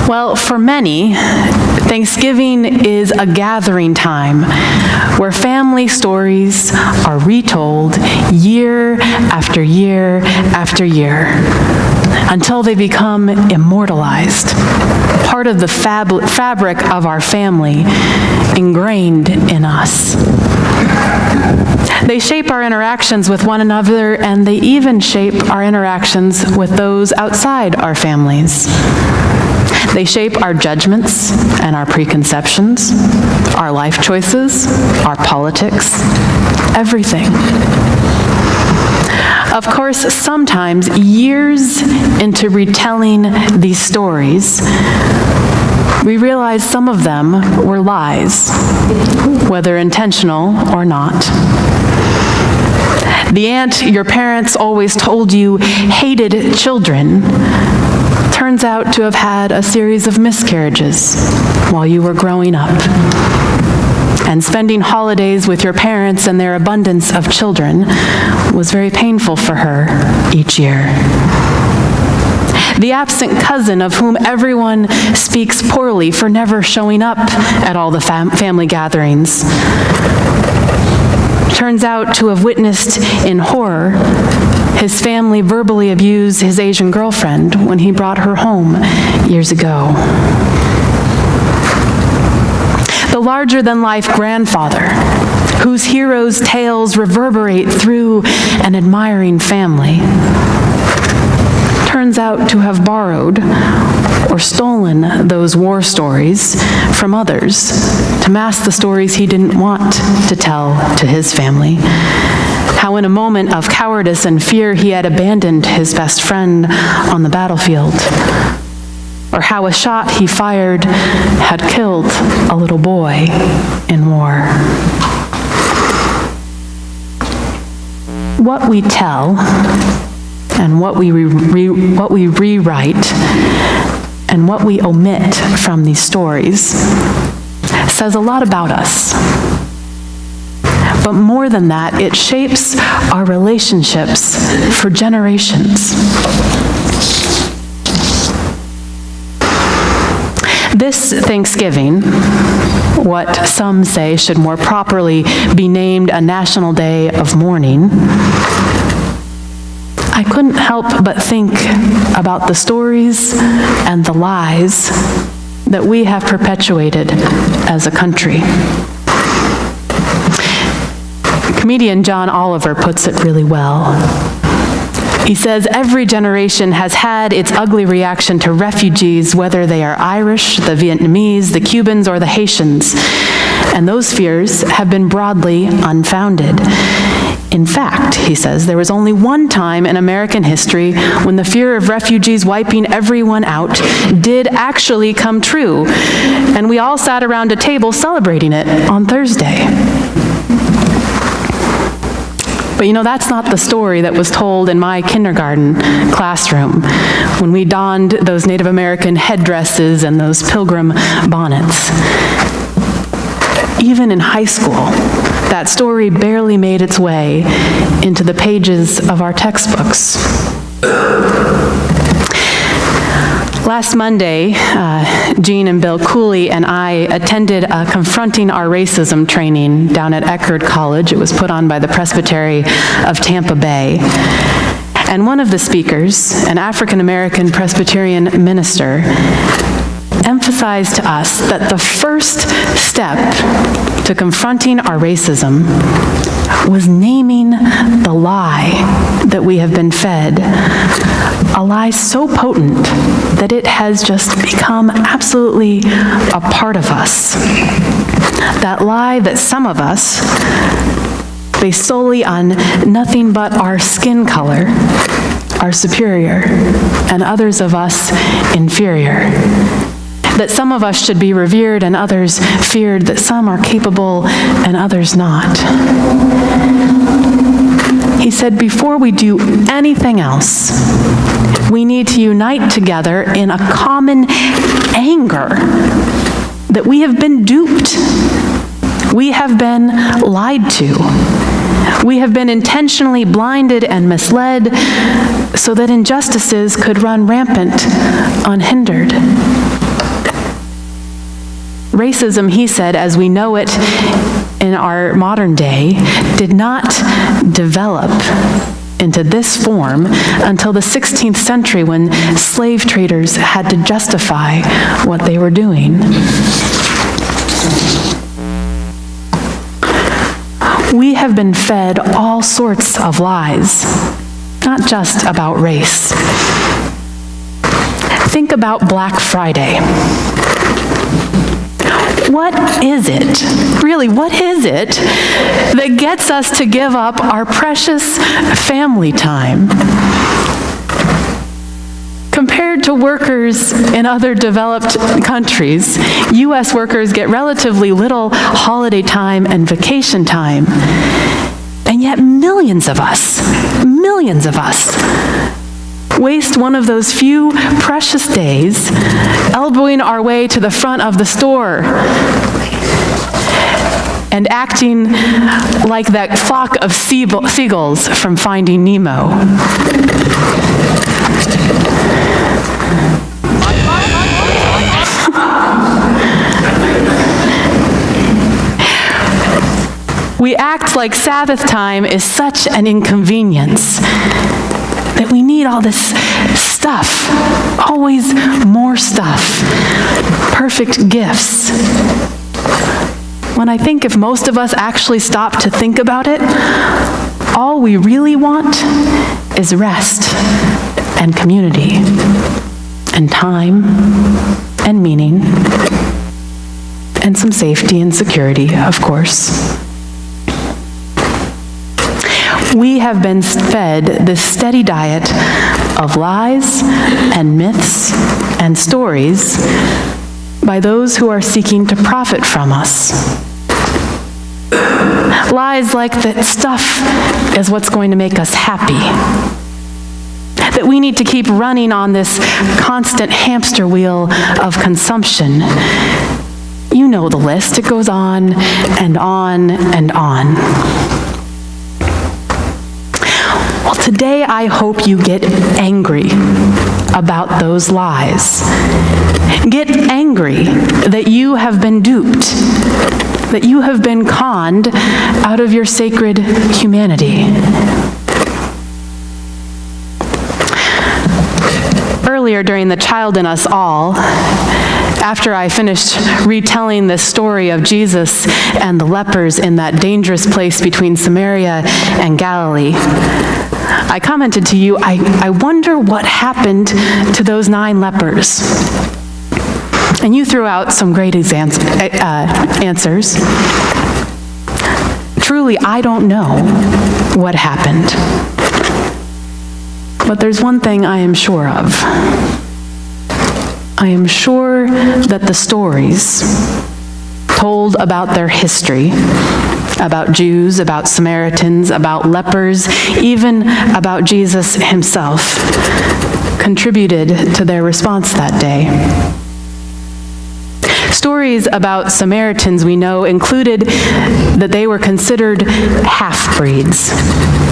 Well, for many, Thanksgiving is a gathering time where family stories are retold year after year after year until they become immortalized, part of the fabric of our family, ingrained in us. They shape our interactions with one another, and they even shape our interactions with those outside our families. They shape our judgments and our preconceptions, our life choices, our politics, everything. Of course, sometimes, years into retelling these stories, we realize some of them were lies, whether intentional or not. The aunt your parents always told you hated children turns out to have had a series of miscarriages while you were growing up. And spending holidays with your parents and their abundance of children was very painful for her each year. The absent cousin of whom everyone speaks poorly for never showing up at all the family gatherings turns out to have witnessed in horror his family verbally abuse his Asian girlfriend when he brought her home years ago. The larger-than-life grandfather, whose heroes' tales reverberate through an admiring family, turns out to have borrowed or stolen those war stories from others to mask the stories he didn't want to tell to his family. How in a moment of cowardice and fear he had abandoned his best friend on the battlefield. Or how a shot he fired had killed a little boy in war. What we tell and what we rewrite and what we omit from these stories says a lot about us. But more than that, it shapes our relationships for generations. This Thanksgiving, what some say should more properly be named a national day of mourning, I couldn't help but think about the stories and the lies that we have perpetuated as a country. Comedian John Oliver puts it really well. He says, every generation has had its ugly reaction to refugees, whether they are Irish, the Vietnamese, the Cubans, or the Haitians, and those fears have been broadly unfounded. In fact, he says, there was only one time in American history when the fear of refugees wiping everyone out did actually come true, and we all sat around a table celebrating it on Thursday. But you know, that's not the story that was told in my kindergarten classroom when we donned those Native American headdresses and those pilgrim bonnets. Even in high school, that story barely made its way into the pages of our textbooks. Last Monday, Jean and Bill Cooley and I attended a Confronting Our Racism training down at Eckerd College. It was put on by the Presbytery of Tampa Bay. And one of the speakers, an African-American Presbyterian minister, emphasized to us that the first step to confronting our racism was naming the lie that we have been fed, a lie so potent that it has just become absolutely a part of us. That lie that some of us, based solely on nothing but our skin color, are superior, and others of us inferior. That some of us should be revered and others feared, that some are capable and others not. He said, before we do anything else, we need to unite together in a common anger that we have been duped. We have been lied to. We have been intentionally blinded and misled so that injustices could run rampant unhindered. Racism, he said, as we know it in our modern day, did not develop into this form until the 16th century, when slave traders had to justify what they were doing. We have been fed all sorts of lies, not just about race. Think about Black Friday. What is it, really, what is it that gets us to give up our precious family time? Compared to workers in other developed countries, U.S. workers get relatively little holiday time and vacation time. And yet millions of us, waste one of those few precious days elbowing our way to the front of the store and acting like that flock of seagulls from Finding Nemo. We act like Sabbath time is such an inconvenience, that we need all this stuff, always more stuff, perfect gifts. When I think if most of us actually stop to think about it, all we really want is rest and community and time and meaning and some safety and security, of course. We have been fed this steady diet of lies and myths and stories by those who are seeking to profit from us. Lies like that stuff is what's going to make us happy, that we need to keep running on this constant hamster wheel of consumption. You know the list. It goes on and on and on. Well, today I hope you get angry about those lies. Get angry that you have been duped, that you have been conned out of your sacred humanity. Earlier during the Child in Us All, after I finished retelling this story of Jesus and the lepers in that dangerous place between Samaria and Galilee, I commented to you, I wonder what happened to those 9 lepers. And you threw out some great answers. Truly, I don't know what happened. But there's one thing I am sure of. I am sure that the stories told about their history, about Jews, about Samaritans, about lepers, even about Jesus himself, contributed to their response that day. Stories about Samaritans, we know, included that they were considered half-breeds.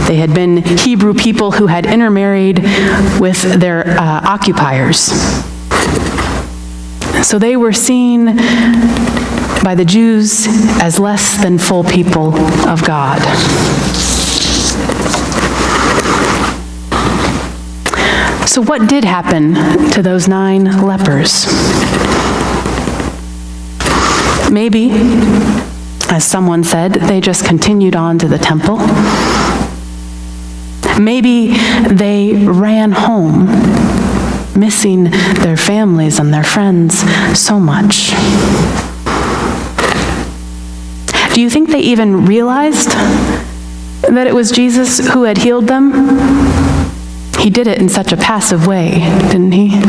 They had been Hebrew people who had intermarried with their occupiers. So they were seen by the Jews as less than full people of God. So what did happen to those 9 lepers? Maybe, as someone said, they just continued on to the temple. Maybe they ran home, missing their families and their friends so much. Do you think they even realized that it was Jesus who had healed them? He did it in such a passive way, didn't he?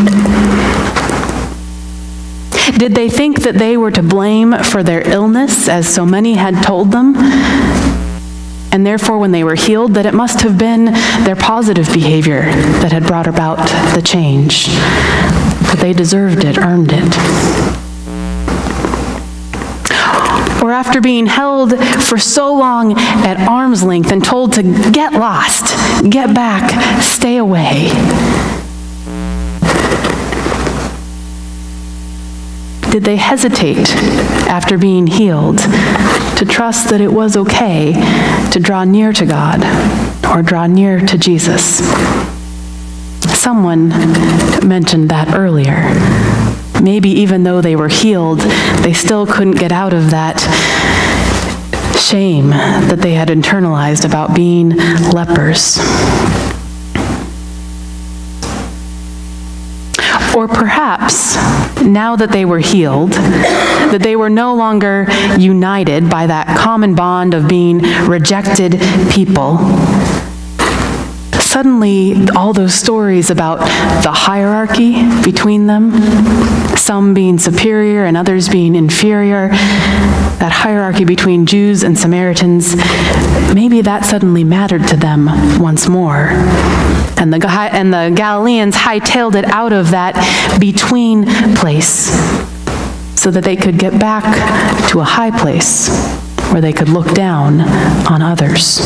Did they think that they were to blame for their illness, as so many had told them? And therefore, when they were healed, that it must have been their positive behavior that had brought about the change, that they deserved it, earned it. Or after being held for so long at arm's length and told to get lost, get back, stay away. Did they hesitate after being healed to trust that it was okay to draw near to God or draw near to Jesus? Someone mentioned that earlier. Maybe even though they were healed, they still couldn't get out of that shame that they had internalized about being lepers. Or perhaps, now that they were healed, that they were no longer united by that common bond of being rejected people, suddenly all those stories about the hierarchy between them, some being superior and others being inferior, that hierarchy between Jews and Samaritans, maybe that suddenly mattered to them once more. And the Galileans hightailed it out of that between place so that they could get back to a high place where they could look down on others.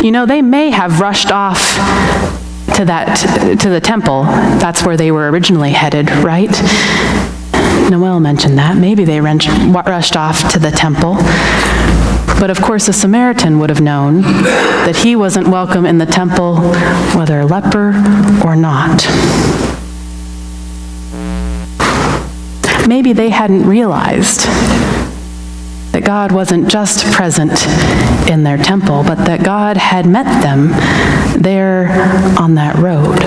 You know, they may have rushed off to the temple. That's where they were originally headed, right? Noel mentioned that. Maybe they rushed off to the temple. But of course, a Samaritan would have known that he wasn't welcome in the temple, whether a leper or not. Maybe they hadn't realized that God wasn't just present in their temple, but that God had met them there on that road.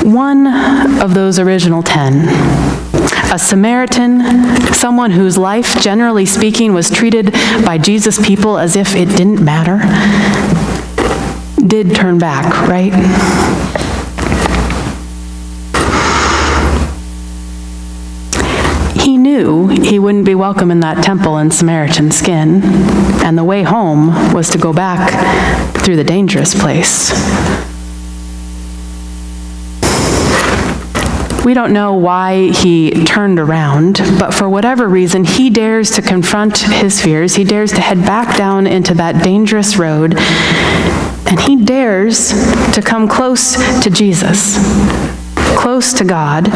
One of those original 10, a Samaritan, someone whose life, generally speaking, was treated by Jesus' people as if it didn't matter, did turn back, right? He knew he wouldn't be welcome in that temple in Samaritan skin, and the way home was to go back through the dangerous place. We don't know why he turned around, but for whatever reason, he dares to confront his fears. He dares to head back down into that dangerous road, and he dares to come close to Jesus, close to God,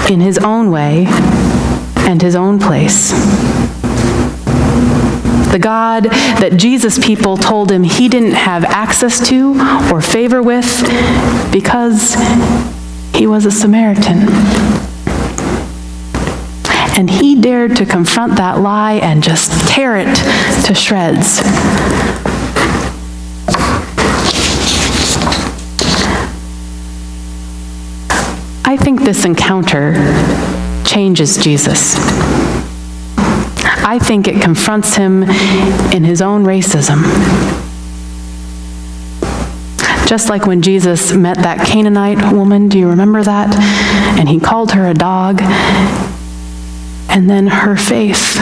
in his own way and his own place. The God that Jesus' people told him he didn't have access to or favor with because he was a Samaritan. And he dared to confront that lie and just tear it to shreds. I think this encounter changes Jesus. I think it confronts him in his own racism. Just like when Jesus met that Canaanite woman, do you remember that? And he called her a dog. And then her faith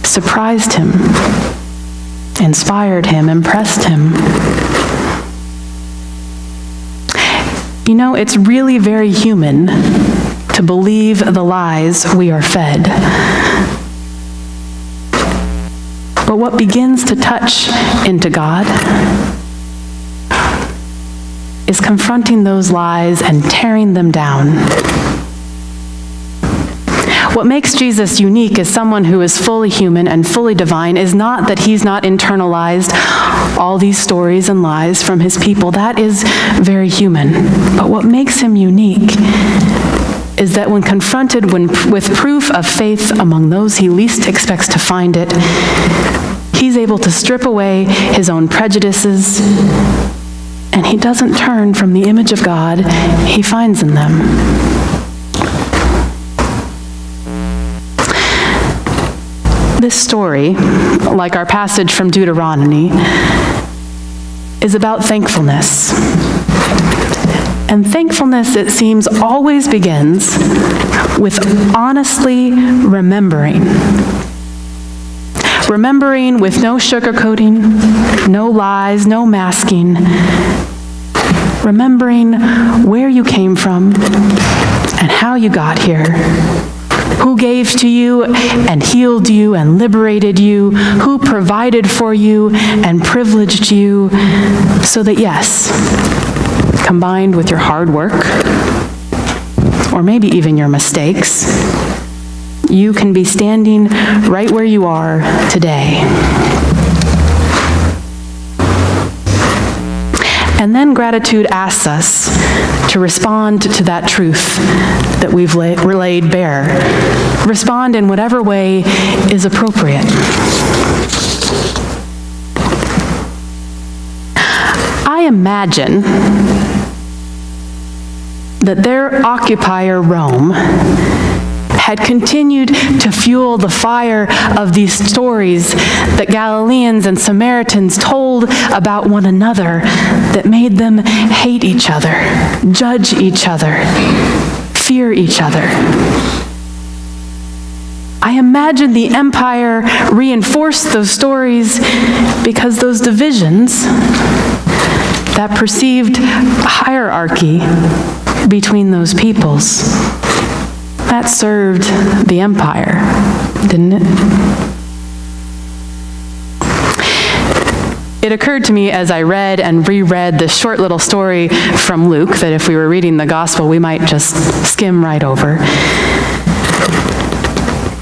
surprised him, inspired him, impressed him. You know, it's really very human to believe the lies we are fed. But what begins to touch into God is confronting those lies and tearing them down. What makes Jesus unique as someone who is fully human and fully divine is not that he's not internalized all these stories and lies from his people. That is very human. But what makes him unique is that when confronted with proof of faith among those he least expects to find it, he's able to strip away his own prejudices, and he doesn't turn from the image of God he finds in them. This story, like our passage from Deuteronomy, is about thankfulness. And thankfulness, it seems, always begins with honestly remembering. Remembering with no sugarcoating, no lies, no masking. Remembering where you came from and how you got here. who gave to you and healed you and liberated you, who provided for you and privileged you, so that yes, combined with your hard work, or maybe even your mistakes, you can be standing right where you are today. And then gratitude asks us to respond to that truth that we've laid bare. Respond in whatever way is appropriate. I imagine that their occupier, Rome, had continued to fuel the fire of these stories that Galileans and Samaritans told about one another that made them hate each other, judge each other, fear each other. I imagine the empire reinforced those stories because those divisions, that perceived hierarchy between those peoples, that served the empire, didn't it? It occurred to me as I read and reread this short little story from Luke that if we were reading the gospel, we might just skim right over.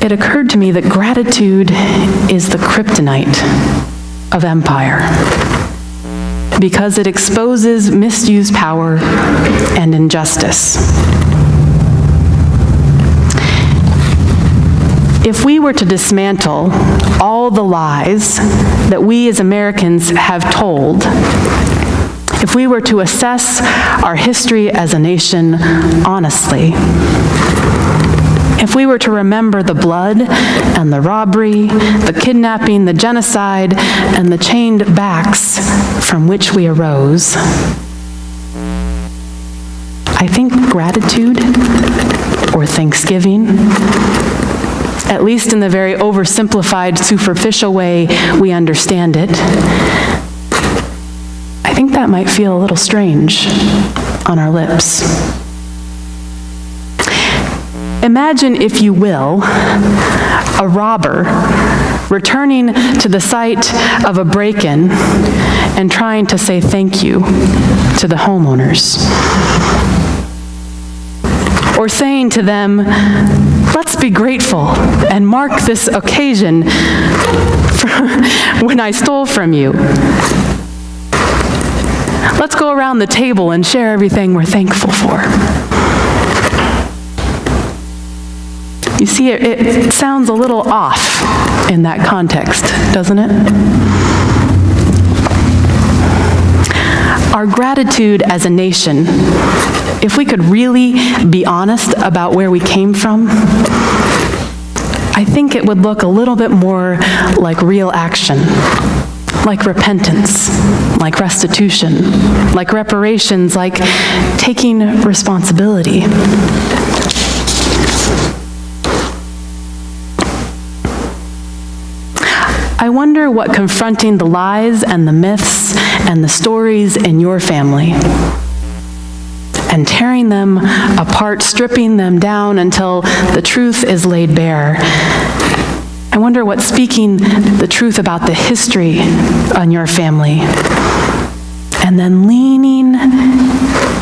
It occurred to me that gratitude is the kryptonite of empire, because it exposes misused power and injustice. If we were to dismantle all the lies that we as Americans have told, if we were to assess our history as a nation honestly, if we were to remember the blood and the robbery, the kidnapping, the genocide, and the chained backs from which we arose, I think gratitude or thanksgiving, at least in the very oversimplified, superficial way we understand it, I think that might feel a little strange on our lips. Imagine, if you will, a robber returning to the site of a break-in and trying to say thank you to the homeowners. Or saying to them, let's be grateful and mark this occasion when I stole from you. Let's go around the table and share everything we're thankful for. You see, it sounds a little off in that context, doesn't it? Our gratitude as a nation, if we could really be honest about where we came from, I think it would look a little bit more like real action, like repentance, like restitution, like reparations, like taking responsibility. I wonder what confronting the lies and the myths and the stories in your family and tearing them apart, stripping them down until the truth is laid bare. I wonder what speaking the truth about the history on your family and then leaning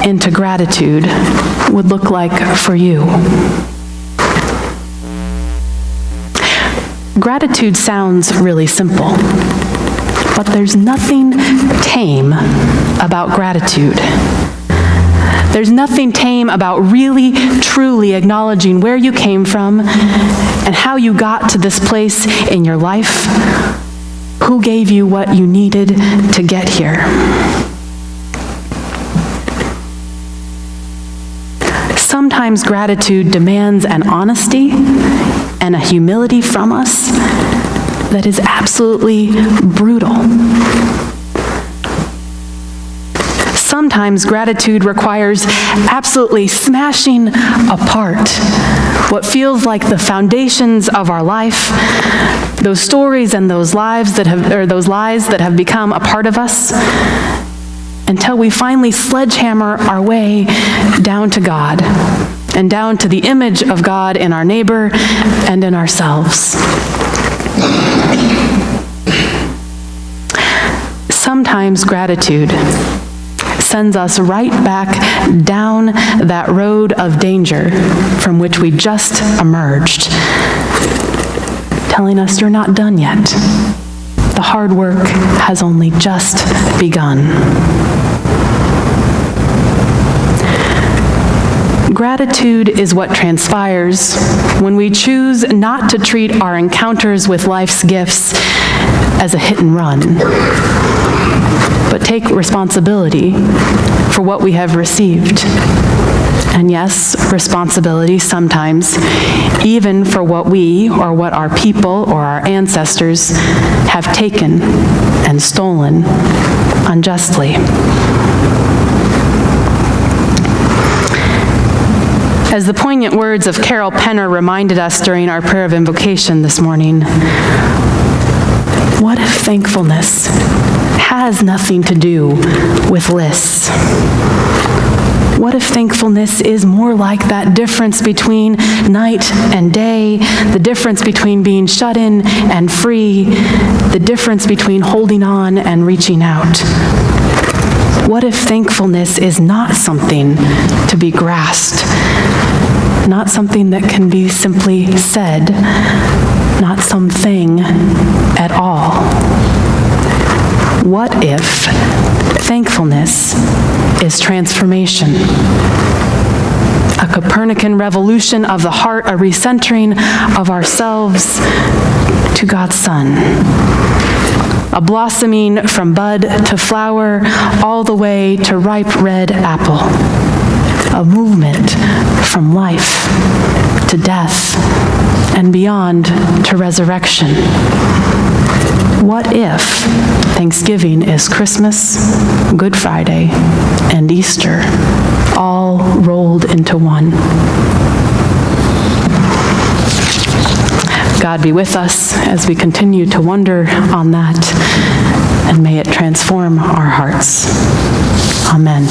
into gratitude would look like for you. Gratitude sounds really simple, but there's nothing tame about gratitude. There's nothing tame about really, truly acknowledging where you came from and how you got to this place in your life, who gave you what you needed to get here. Sometimes gratitude demands an honesty and a humility from us that is absolutely brutal. Sometimes gratitude requires absolutely smashing apart what feels like the foundations of our life, those stories and those lies that have become a part of us, until we finally sledgehammer our way down to God and down to the image of God in our neighbor and in ourselves. Sometimes gratitude sends us right back down that road of danger from which we just emerged, telling us you're not done yet. The hard work has only just begun. Gratitude is what transpires when we choose not to treat our encounters with life's gifts as a hit and run, but take responsibility for what we have received. And yes, responsibility sometimes, even for what we or what our people or our ancestors have taken and stolen unjustly. As the poignant words of Carol Penner reminded us during our prayer of invocation this morning, what if thankfulness has nothing to do with lists? What if thankfulness is more like that difference between night and day, the difference between being shut in and free, the difference between holding on and reaching out? What if thankfulness is not something to be grasped, not something that can be simply said, not something at all? What if thankfulness is transformation? A Copernican revolution of the heart, a recentering of ourselves to God's Son. A blossoming from bud to flower, all the way to ripe red apple. A movement from life to death and beyond to resurrection. What if Thanksgiving is Christmas, Good Friday, and Easter, all rolled into one? God be with us as we continue to wonder on that, and may it transform our hearts. Amen.